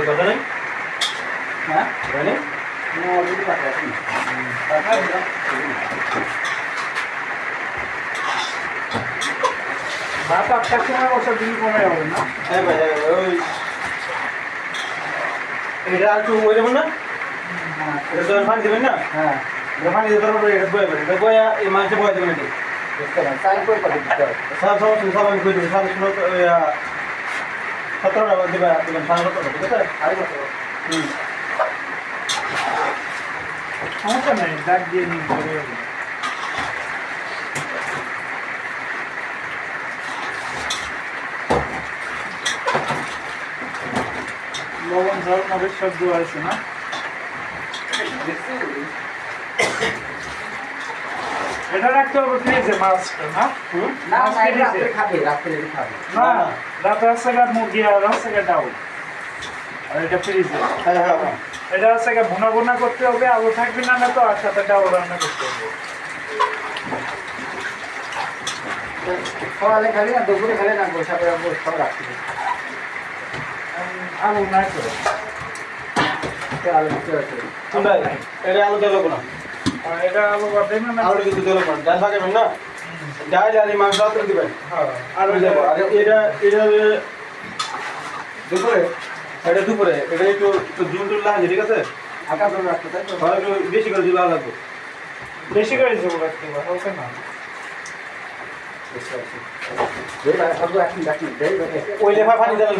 itu kata nih? Hah? Berani? Mau dulu pakai ini. Pakai ya. Bapak kasih ওষুধ দিয়ে কমে হবে না? হ্যাঁ ভাই ওই এটা একটু ওই যেমন না? হ্যাঁ। এটা তো পানি দিবেন না? হ্যাঁ। এটা পানি দিয়ে তারপরে এটা বয়ে দেবেন। এটা বয়ে এই মাংস বয়ে দেবেন এটি। বুঝতে পারলাম। চাল করে পাঠিয়ে দিতে হবে। সব সমস্যা সব আমি কই দেবো। 17 টাকা দিবেন 17 টাকা ঠিক আছে? আর কত? হুম। সমস্যা নেই, দাগ দিয়ে নিন করে দেবেন। লবণ ঝাল মরিচ সব দেওয়া আছে না? এটা রাখতে হবে ফ্রিজে মাছটা না? না মাছ না ফ্রিজে। রাত্রে খাবে রাত্রে খাবে না রাতে আছে গা মুরগি আর আছে গা ডাউল আর এটা ফ্রিজে। হ্যাঁ হ্যাঁ। এটা আছে গা ভুনা ভুনা করতে হবে, আলু থাকবে না তো আর সাথে ডাউল রান্না করতে হবে। সকালে খালি না দুপুরে খালি না বসাবে সব রাখতে হবে। আলু না করে আলু দিতে আছে কোনটা? এটা আলু দেবো না। আর এটা আলু বাদে না আলু কিন্তু দেবো না। ডাল পাকাবেন না? ডাল আর এই মাংস রাত্রে দিবেন। হ্যাঁ আর ওই দেবো। আর এটা দুপুরে? এটা দুপুরে। এটা একটু জুল টুল লাগে ঠিক আছে? আটা করে রাখতে তাই তো একটু বেশি করে জুল লাগবে। বেশি করে দেবো রাখতে হবে হালকা না। বুঝতে পারছি দেই ভাই সব এখন দেখি দেই ভাই ওই লেফা পানি দিলেন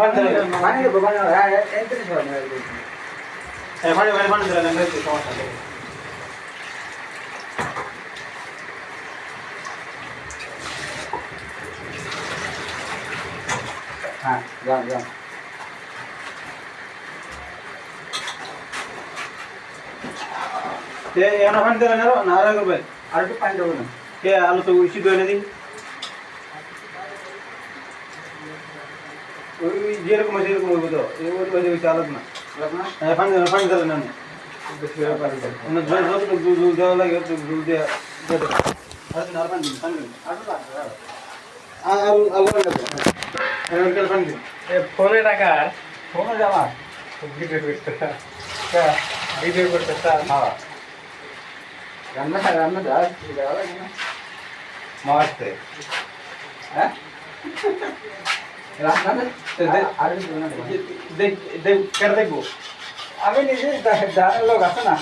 মানে দেবো মানে এই তো সব হ্যাঁ পানি দিলেন না সমস্যা নেই। হ্যাঁ যান যান এখন পানি দিলেন না আর করবেন? আর একটু পানি দেবো না কে আলু তো সিদ্ধ হয়ে দিন। ওই যেরকম আছে এরকম হইব তো ওই যে আলু না। না হ্যাঁ পানি দিলেন না বেশি করে পানি দেবো যতটুকু জল দেওয়া লাগে জল দিয়ে আর পানি দিন আর তো লাগবে আলু পানি দিন। ফোনে টাকা ফোনে যাওয়া ভিডিও করতে ভিডিও করতে হ্যাঁ রান্না দেওয়া দেওয়া লাগে না মারতে হ্যাঁ রান্না আর কিছু না কেটে দেখবো আমি নিজে জানার লোক আছে না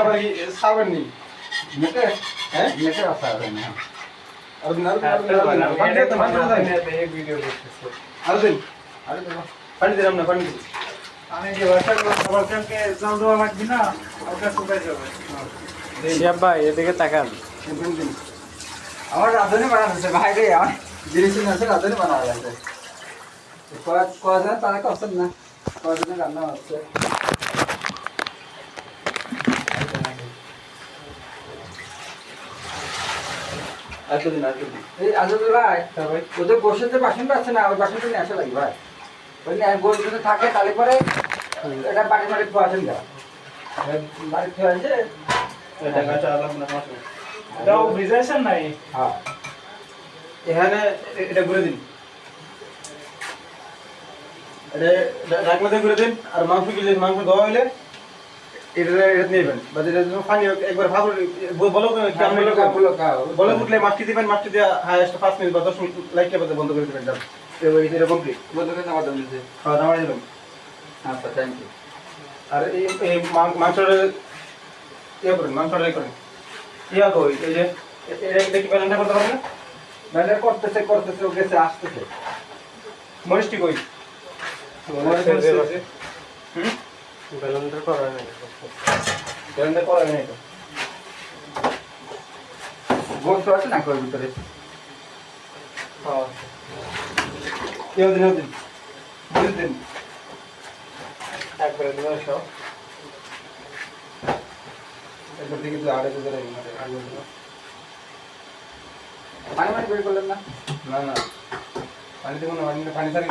আবার সাবেন নি মেটে হ্যাঁ মেটে আছে আর না আর দিন ভিডিও করতেছে আর দিন আরে দেবো পানি দিলাম না পানি দিন। আমি যে বাসার সবার কাছে জাল দেওয়া লাগবে না ওটা শুকাই যাবে। শিয়াব ভাই এদিকে তাকান। পানি দিন। আমার রাঁধুনি বানানো হচ্ছে ভাই রে আমার জিনিস আছে রাঁধুনি বানানো আছে কজন তারা করছেন না কজনের রান্না হচ্ছে আর দিন আর দিন। এই আজুল ভাই ওদের গোষ্ঠের যে বাসনটা আছে না ওই বাসনটা নিয়ে আসা লাগবে ভাই ওই নিয়ে গোল যদি থাকে তাহলে পরে এটা বাড়ি বাড়ি খোয়াছেন যা বাড়ি খোয়াছে এটা গাছ আলাদা না সমস্যা। এটাও ভিজাইছেন নাই? হ্যাঁ এখানে এটা ঘুরে দিন। এটা ঢাকনাতে ঘুরে দিন আর মাংস কিনলে মাংস দেওয়া হইলে এটা নেবেন বা যেটা পানি একবার ভালো বলো কেমন বলে উঠলে মাছটি দিবেন মাছটি দিয়ে হাইস্ট 5 মিনিট বা 10 মিনিট লাইটটা বাদে বন্ধ করে দিবেন। এটা কমপ্লিট বলতে গেলে আমার দাম দিতে খাওয়া দাওয়া দিলাম। আচ্ছা থ্যাংক ইউ আর এই মাংসটা ইয়ে করেন মাংসটা করেন ইয়া কই এই যে এটা কি রান্না করতে পারবেন না? ব্যান্ডার করতেছে ও গেছে আসতেছে মরিচটি কই? হুম ব্যালেন্ডার করা নাই। রান্না করা নেই তো। গোস্ত আছে না কই ভিতরে হ্যাঁ ইয়া দিন দিন একবারে দিন সব এরপর থেকে তো আড়ে ধরে মানে বের করলেন না না না পানি দেবো না পানি ছাড়ি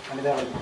পানি দেওয়া লাগবে